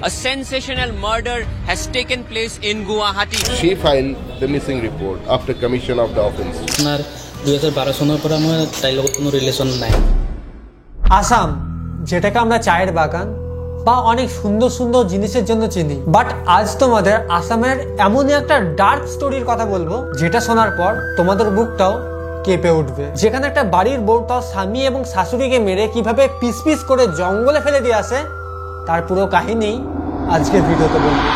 A sensational murder has taken place in Guwahati. She filed the missing report after commission of the offence. আপনার 2012 সনের পর আমার তাই লগত কোনো রিলেশন নাই। আসাম যেটাকে আমরা চায়ের বাগান বা অনেক সুন্দর সুন্দর জিনিসের জন্য চিনি, বাট আজ তোমাদের আসামের এমনই একটা ডার্ক স্টোরির কথা বলবো যেটা শোনার পর তোমাদের বুকটাও কেঁপে উঠবে। যেখানে একটা বাড়ির বউ তার স্বামী এবং শাশুড়িকে মেরে কিভাবে পিস পিস করে জঙ্গলে ফেলে দিয়ে আসে তার পুরো কাহিনী আজকের ভিডিওতে বলবো।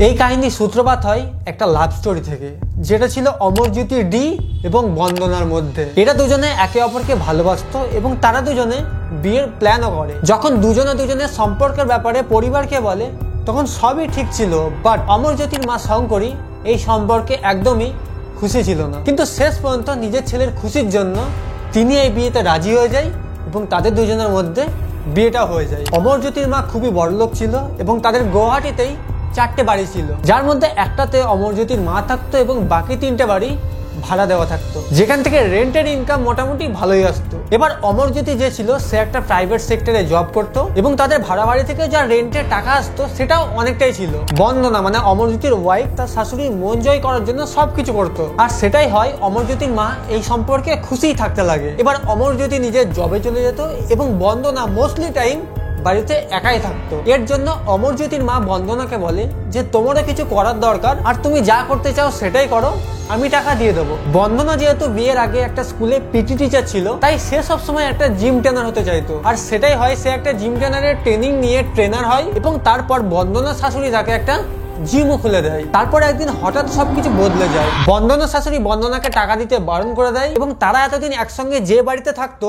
এই কাহিনী সূত্রপাত হয় একটা লাভ স্টোরি থেকে, যেটা ছিল অমরজ্যোতি ডি এবং বন্দনার মধ্যে। এরা দুজনে একে অপরকে ভালোবাসতো এবং তারা দুজনে বিয়ের প্ল্যানও করে। যখন দুজনের সম্পর্কের ব্যাপারে পরিবারকে বলে তখন সবই ঠিক ছিল, বাট অমরজ্যোতির মা শঙ্করী এই সম্পর্কে একদমই খুশি ছিল না। কিন্তু শেষ পর্যন্ত নিজের ছেলের খুশির জন্য তিনি এই বিয়েতে রাজি হয়ে যায় এবং তাদের দুজনের মধ্যে বিয়েটা হয়ে যায়। অমরজ্যোতির মা খুবই বড়লোক ছিল এবং তাদের গুয়াহাটিতেই 4টে বাড়ি ছিল, যার মধ্যে একটাতে অমরজ্যোতির মা থাকতো এবং বাকি 3টে বাড়ি ভাড়া দেওয়া থাকতো, যেখান থেকে রেন্টের ইনকাম মোটামুটি ভালোই আসতো। এবার অমরজ্যোতি যে ছিল সে একটা প্রাইভেট সেক্টরে জব করতো এবং তাদের ভাড়া বাড়ি থেকে যা রেন্টের টাকা আসতো সেটাও অনেকটাই ছিল। বন্দনা মানে অমরজ্যোতির ওয়াইফ তার শাশুড়ির মন জয় করার জন্য সবকিছু করতো, আর সেটাই হয় অমরজ্যোতির মা এই সম্পর্কে খুশিই থাকতে লাগে। এবার অমরজ্যোতি নিজের জবে চলে যেত এবং বন্দনা মোস্টলি টাইম বাড়িতে একাই থাকতো। এর জন্য অমরজ্যোতির মা বন্দনাকে বলে যে তোমারও কিছু করার দরকার, আর তুমি যা করতে চাও সেটাই করো, আমি টাকা দিয়ে দেবো। বন্দনা যেহেতু বিয়ের আগে একটা স্কুলে পিটি টিচার ছিল, তাই সে সবসময় একটা জিম ট্রেনার হতে চাইতো, আর সেটাই হয় সে একটা জিম ট্রেনারের ট্রেনিং নিয়ে ট্রেনার হয় এবং তারপর বন্দনার শাশুড়ি তাকে একটা জিমও খুলে দেয়। তারপর একদিন হঠাৎ সবকিছু বদলে যায়। বন্দনার শাশুড়ি বন্দনাকে টাকা দিতে বারণ করে দেয় এবং তারা এতদিন একসঙ্গে যে বাড়িতে থাকতো,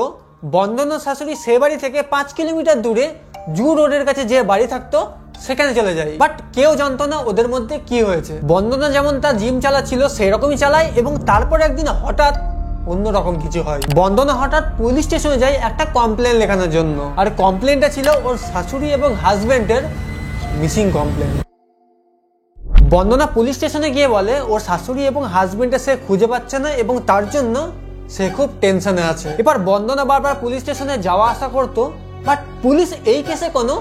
বন্দনার শাশুড়ি সে বাড়ি থেকে 5 কিলোমিটার দূরে জু রোডের কাছে যে বাড়ি থাকতো সেখানে চলে যায়। বাট কেউ জানতো না ওদের মধ্যে কি হয়েছে। বন্দনা যেমন তার জিম চালাচ্ছিল সেরকমই চালায় এবং তারপর একদিন হঠাৎ অন্যরকম কিছু হয়। বন্দনা হঠাৎ পুলিশ স্টেশনে যায় একটা কমপ্লেন লেখানোর জন্য, আর কমপ্লেনটা ছিল ওর শাশুড়ি এবং হাজবেন্ডের মিসিং কমপ্লেন। বন্দনা পুলিশ স্টেশনে গিয়ে বলে ওর শাশুড়ি এবং হাজবেন্ডকে সে খুঁজে পাচ্ছে না এবং তার জন্য সে খুব টেনশনে আছে। এবার বন্দনা বারবার পুলিশ স্টেশনে যাওয়া আসা করতো, বাট পুলিশ এই কেসে কোনো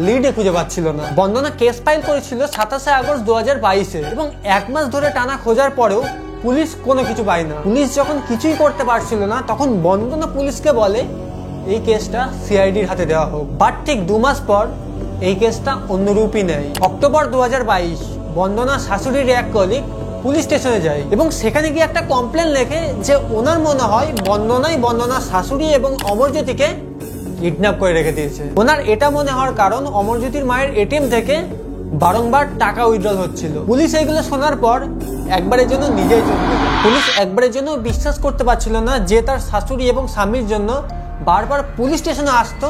লিডে খুঁজে পাচ্ছিল না। বন্দনা কেস ফাইল করেছিল 27 আগস্ট 2022-এ এবং 1 মাস ধরে টানা খোঁজার পরেও পুলিশ কোনো কিছু পায় না। পুলিশ যখন কিছুই করতে পারছিল না তখন বন্দনা পুলিশকে বলে এই কেসটা সিআইডির হাতে দেওয়া হোক, বাট ঠিক 2 মাস পর এই কেসটা অন্য রূপই নেয়। অক্টোবর 2022 বন্দনা শাশুড়ির এক কলিগ পুলিশ স্টেশনে যায় এবং সেখানে গিয়ে একটা কমপ্লেন লেখে যে ওনার মনে হয় বন্দনার শাশুড়ি এবং অমরজ্যোতিকে কিডন্যাপ করে রেখে দিয়েছে। ওনার এটা মনে হওয়ার কারণ অমরজ্যোতির মায়ের এটিএম থেকে বারংবার টাকা উইথড্রল হচ্ছিল। পুলিশ এইগুলো শোনার পর একবারের জন্য নিজেই চমকে যায়। পুলিশ একবারের জন্য বিশ্বাস করতে পারছিল না যে তার শাশুড়ি এবং স্বামীর জন্য বারবার পুলিশ স্টেশনে আসতো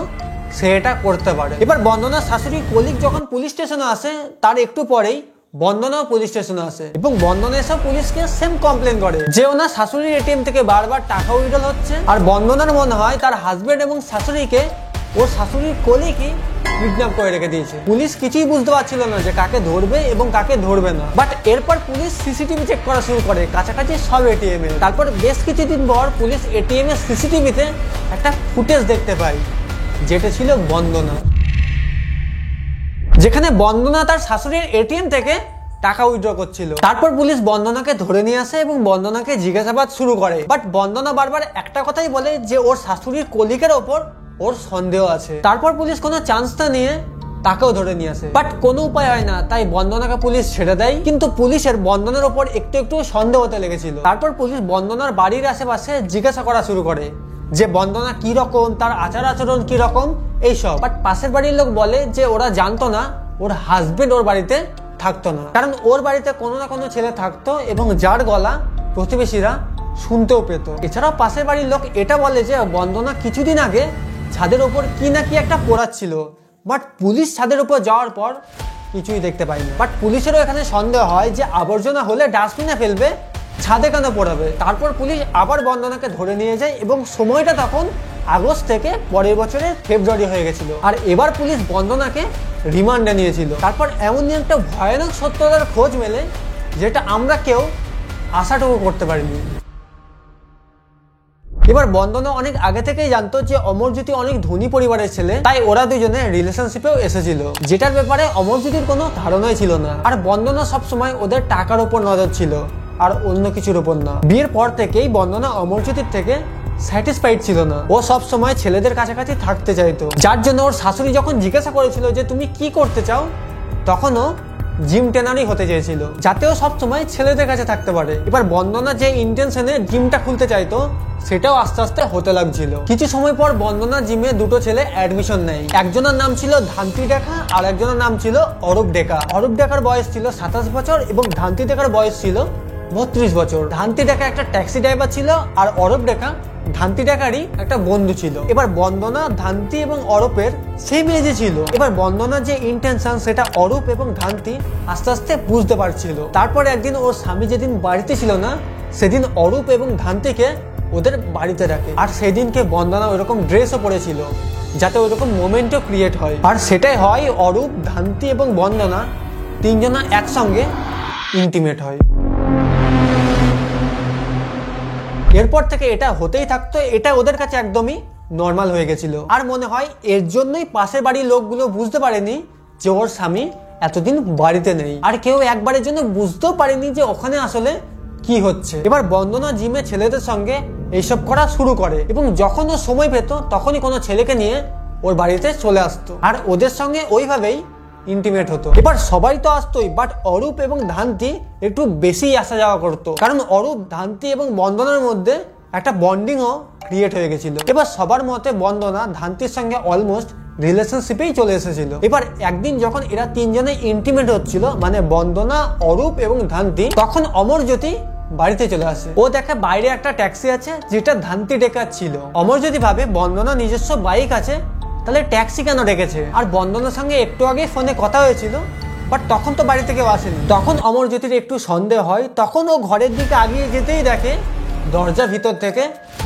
সে এটা করতে পারে। এবার বন্দনার শাশুড়ির কলিগ যখন পুলিশ স্টেশনে আসে তার একটু পরেই বন্দনাও পুলিশ স্টেশনে আসে এবং বন্দনা এসে পুলিশকে সেম কমপ্লেন করে যে ওনার শাশুড়ির এটিএম থেকে বারবার টাকা উইথড্রল হচ্ছে, আর বন্দনার মনে হয় তার হাজবেন্ড এবং শাশুড়িকে ওর শাশুড়ির কলিগই কিডন্যাপ করে রেখে দিয়েছে। পুলিশ কিছুই বুঝতে পারছিল না যে কাকে ধরবে এবং কাকে ধরবে না, বাট এরপর পুলিশ সিসিটিভি চেক করা শুরু করে কাছাকাছি সব এটিএম এ। তারপর বেশ কিছুদিন পর পুলিশ এটিএম এর সিসিটিভিতে একটা ফুটেজ দেখতে পায় যেটা ছিল বন্দনা, যেখানে বন্দনা তার শাশুড়ির এটিএম থেকে টাকা উইথড্র করছিল। তারপর পুলিশ বন্দনাকে ধরে নিয়ে আসে এবং বন্দনাকে জিজ্ঞাসাবাদ শুরু করে, বাট বন্দনা বারবার একটা কথাই বলে যে ওর শাশুড়ির কলিগের ওপর ওর সন্দেহ আছে। তারপর পুলিশ কোনো চান্স না নিয়ে তাকেও ধরে নিয়ে আসে, বাট কোনো উপায় হয় না, তাই বন্দনাকে পুলিশ ছেড়ে দেয়। কিন্তু পুলিশের বন্দনার ওপর একটু সন্দেহ হতে লেগেছিল। তারপর পুলিশ বন্দনার বাড়ির আশেপাশে জিজ্ঞাসা করা শুরু করে যে বন্দনা কি রকম, তার আচার আচরণ কি রকম এইসব। বাট পাশের বাড়ির লোক বলে যে ওরা জানতো না ওর হাজবেন্ড ওর বাড়িতে থাকতো না, কারণ ওর বাড়িতে কোনো না কোনো ছেলে থাকতো এবং যার গলা প্রতিবেশীরা শুনতেও পেত। এছাড়াও পাশের বাড়ির লোক এটা বলে যে বন্দনা কিছুদিন আগে ছাদের উপর কি না কি একটা পোড়াচ্ছিল, বাট পুলিশ ছাদের উপর যাওয়ার পর কিছুই দেখতে পায়নি। বাট পুলিশেরও এখানে সন্দেহ হয় যে আবর্জনা হলে ডাস্টবিনে ফেলবে, ছাদে কেন পোড়াবে। তারপর পুলিশ আবার বন্দনাকে ধরে নিয়ে যায় এবং সময়টা তখন আগস্ট থেকে পরের বছরের ফেব্রুয়ারি হয়ে গেছিল, আর এবার পুলিশ বন্দনাকে রিমান্ডে নিয়েছিল। তারপর এমনই একটা ভয়ানক সত্যতার খোঁজ মেলে যেটা আমরা কেউ আশাটুকু করতে পারিনি। এবার বন্দনা অনেক আগে থেকেই জানতো যে অমরজ্যোতি অনেক ধনী পরিবারের ছেলে, তাই ওরা দুজনে রিলেশনশিপেও এসেছিল, যেটার ব্যাপারে অমরজ্যোতির কোনো ধারণাই ছিল না। আর বন্দনা সবসময় ওদের টাকার উপর নজর ছিল আর অন্য কিছুর উপর না। বিয়ের পর থেকেই বন্দনা অমরজ্যোতির থেকে স্যাটিসফাইড ছিল না, ও সব সময় ছেলেদের কাছাকাছি থাকতে চাইতো। যার জন্য ওর শাশুড়ি যখন জিজ্ঞাসা করেছিল যে তুমি কি করতে চাও, তখন ও জিম ট্রেনারই হতে চেয়েছিল, যাতেও সবসময় ছেলেদের কাছে থাকতে পারে। এবার বন্দনা যে ইন্টেনশনে জিমটা খুলতে চাইতো সেটাও আস্তে আস্তে হতে লাগছিল। কিছু সময় পর বন্দনা জিমে দুটো ছেলে অ্যাডমিশন নেয়। একজনের নাম ছিল ধান্তি ডেকা আর একজনের নাম ছিল অরূপ ডেকা। অরূপ ডেকার বয়স ছিল 27 বছর এবং ধান্তি ডেকার বয়স ছিল 32 বছর। ধান্তি ডেকা একটা ট্যাক্সি ড্রাইভার ছিল আর অরূপ ডেকা ধান্তি ডেকারই একটা বন্ধু ছিল। এবার বন্দনা ধান্তি এবং অরূপের সেম এজে ছিল। এবার বন্দনার যে ইন্টেনশন সেটা অরূপ এবং ধান্তি আস্তে আস্তে বুঝতে পারছিল। তারপর একদিন ওর স্বামী যেদিন বাড়িতে ছিল না, সেদিন অরূপ এবং ধান্তিকে ওদের বাড়িতে রাখে। আর সেদিনকে বন্দনা ওইরকম ড্রেসও পরেছিল যাতে ওইরকম মোমেন্টও ক্রিয়েট হয়। আর সেটাই হয়, অরূপ, ধান্তি এবং বন্দনা তিনজনা একসঙ্গে ইন্টিমেট হয়। এরপর থেকে এটা হতেই থাকতো, এটা ওদের কাছে একদমই নর্মাল হয়ে গেছিল। আর মনে হয় এর জন্যই পাশের বাড়ির লোকগুলো বুঝতে পারেনি যে ওর স্বামী এতদিন বাড়িতে নেই, আর কেউ একবারের জন্য বুঝতেও পারেনি যে ওখানে আসলে কি হচ্ছে। এবার বন্দনা জিমে ছেলেদের সঙ্গে এইসব করা শুরু করে এবং যখন ও সময় পেত তখনই কোনো ছেলেকে নিয়ে ওর বাড়িতে চলে আসতো আর ওদের সঙ্গে ওইভাবেই ইন্টিমেট হতো। এবার সবাই তো আসতোই, বাট অরূপ এবং ধান্তি একটু বেশি আসা যাওয়া করতো, কারণ অরূপ, ধান্তি এবং বন্দনার মধ্যে একটা বন্ডিংও ক্রিয়েট হয়ে গেছিল। এবার সবার মতে বন্দনা ধান্তির সঙ্গে অলমোস্ট রিলেশনশিপেই চলে এসেছিল। এবার একদিন যখন এরা তিনজনে ইন্টিমেট হচ্ছিল, মানে বন্দনা, অরূপ এবং ধান্তি, তখন অমরজ্যোতি বাড়িতে চলে আসে। ও দেখে বাইরে একটা ট্যাক্সি আছে যেটা ধান্তি ডেকার ছিল। অমরজ্যোতি ভাবে বন্দনা নিজস্ব বাইক আছে, তাহলে ট্যাক্সি কেন ডেকেছে। আর বন্দনার সঙ্গে একটু আগে ফোনে কথা হয়েছিল, বাট তখন তো বাড়ি থেকে আসেনি। তখন অমরজ্যোতির একটু সন্দেহ হয়। তখন ও ঘরের দিকে আগিয়ে যেতেই দেখে দরজা ভিতর থেকে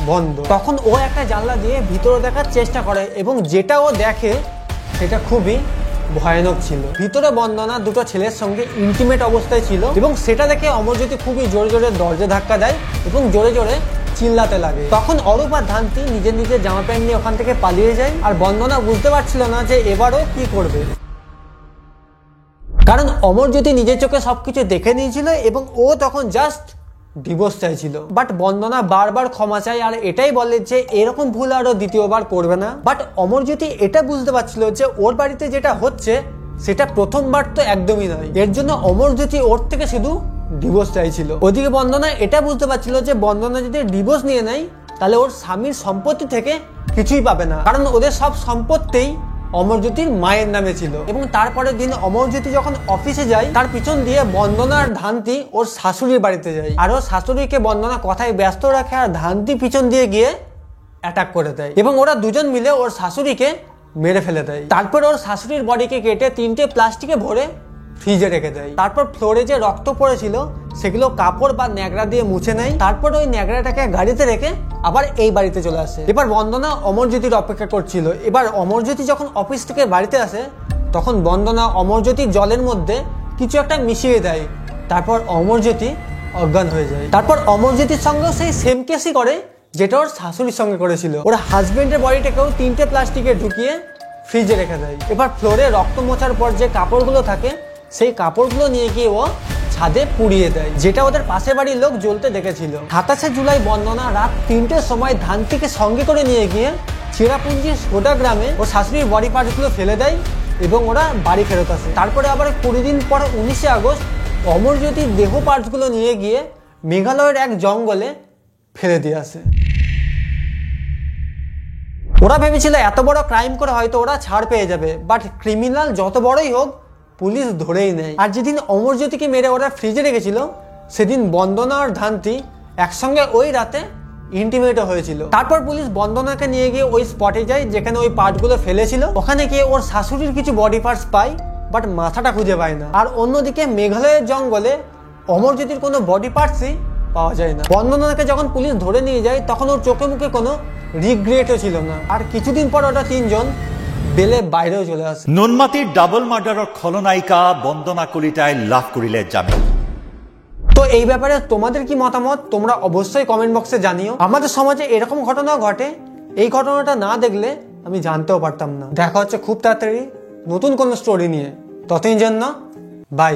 বন্ধ। তখন ও একটা জানলা দিয়ে ভিতরে দেখার চেষ্টা করে এবং যেটা ও দেখে সেটা খুবই ভয়ানক ছিল। ভিতরে বন্দনা দুটো ছেলের সঙ্গে ইন্টিমেট অবস্থায় ছিল এবং সেটা দেখে অমরজ্যোতি খুবই জোরে জোরে দরজা ধাক্কা দেয় এবং জোরে জোরে চিল্লাতে লাগে। তখন অরূপ আর ধান্তি নিজের নিজের জামা প্যান্ট নিয়ে ওখান থেকে পালিয়ে যায়। আর বন্দনা বুঝতে পারছিল না যে এবারও কি করবে, কারণ অমরজ্যোতি নিজের চোখে সবকিছু দেখে নিয়েছিল এবং ও তখন জাস্ট ডিভোর্স চাইছিল। বাট বন্দনা বারবার ক্ষমা চায় আর এটাই বলে যে এরকম ভুল আরো দ্বিতীয়বার করবে না। বাট অমরজ্যোতি এটা বুঝতে পারছিল যে ওর বাড়িতে যেটা হচ্ছে সেটা প্রথমবার তো একদমই নয়, এর জন্য অমরজ্যোতি ওর থেকে শুধু ডিভোর্স চাইছিল। ওদিকে বন্দনা এটা বুঝতে পারছিল যে বন্দনা যদি ডিভোর্স নিয়ে নেয় তাহলে ওর স্বামীর সম্পত্তি থেকে কিছুই পাবে না, কারণ ওদের সব সম্পত্তিই অমরজ্যোতির মায়ের নামে ছিল। এবং তারপরের দিন অমরজ্যোতি যখন অফিসে যায়, তার পিছন দিয়ে বন্দনা আর ধান্তি ওর শাশুড়ির বাড়িতে যায়। আর ওর শাশুড়িকে বন্দনা কথায় ব্যস্ত রাখে আর ধান্তি পিছন দিয়ে গিয়ে অ্যাটাক করে দেয় এবং ওরা দুজন মিলে ওর শাশুড়িকে মেরে ফেলে দেয়। তারপর ওর শাশুড়ির বডিকে কেটে 3টে প্লাস্টিকে ভরে ফ্রিজে রেখে দেয়। তারপর ফ্লোরে যে রক্ত পড়েছিল সেগুলো কাপড় বা ন্যাকড়া দিয়ে মুছে নেয়। তারপর ওই ন্যাকড়াটাকে গাড়িতে রেখে আবার এই বাড়িতে চলে আসে। এবার বন্দনা অমরজ্যোতির অপেক্ষা করছিল। এবার অমরজ্যোতি যখন অফিস থেকে বাড়িতে আসে তখন বন্দনা অমরজ্যোতির জলের মধ্যে কিছু একটা মিশিয়ে দেয়। তারপর অমরজ্যোতি অজ্ঞান হয়ে যায়। তারপর অমরজ্যোতির সঙ্গেও সেই সেম কেসই করে যেটা ওর শাশুড়ির সঙ্গে করেছিল। ওর হাজবেন্ডের বডিটাকেও 3টে প্লাস্টিকে ঢুকিয়ে ফ্রিজে রেখে দেয়। এবার ফ্লোরে রক্ত মোছার পর যে কাপড়গুলো থাকে সেই কাপড়গুলো নিয়ে গিয়ে ও ছাদে পুড়িয়ে দেয়, যেটা ওদের পাশের বাড়ির লোক জ্বলতে দেখেছিল। 27শে জুলাই বন্দনা রাত 3টের সময় ধান্তিকে সঙ্গে করে নিয়ে গিয়ে চিরাপুঞ্জির সোডা গ্রামে ও শাশুড়ির বডি পার্টসগুলো ফেলে দেয় এবং ওরা বাড়ি ফেরত আসে। তারপরে আবার 20 দিন পর 19শে আগস্ট অমরজ্যোতির দেহ পার্টসগুলো নিয়ে গিয়ে মেঘালয়ের এক জঙ্গলে ফেলে দিয়ে আসে। ওরা ভেবেছিল এত বড় ক্রাইম করে হয়তো ওরা ছাড় পেয়ে যাবে, বাট ক্রিমিনাল যত বড়ই হোক পুলিশ ধরেই নেয়। আর যেদিন অমরজ্যোতিকে মেরে ওরা ফ্রিজে রেখেছিল সেদিন বন্দনা আর ধান্তি একসঙ্গে ওই রাতে ইন্টিমেটও হয়েছিল। তারপর পুলিশ বন্দনাকে নিয়ে গিয়ে ওই স্পটে যায় যেখানে ওই পার্টগুলো ফেলেছিল। ওখানে গিয়ে ওর শাশুড়ির কিছু বডি পার্টস পায়, বাট মাথাটা খুঁজে পায় না। আর অন্যদিকে মেঘালয়ের জঙ্গলে অমরজ্যোতির কোনো বডি পার্টসই পাওয়া যায় না। বন্দনাকে যখন পুলিশ ধরে নিয়ে যায় তখন ওর চোখে মুখে কোনো রিগ্রেটও ছিল না। আর কিছুদিন পর ওরা তিনজন বেলে বাইরেও চলে আসে। নুনমাটিৰ ডাবল মাৰ্ডাৰৰ খলনায়িকা বন্দনা কলিতাই লাভ কৰিলে জামিন। তো তো এই ব্যাপারে তোমাদের কি মতামত তোমরা অবশ্যই কমেন্ট বক্সে জানিও। আমাদের সমাজে এরকম ঘটনাও ঘটে, এই ঘটনাটা না দেখলে আমি জানতেও পারতাম না। দেখা হচ্ছে খুব তাড়াতাড়ি নতুন কোনো স্টোরি নিয়ে, ততদিন জন্য বাই।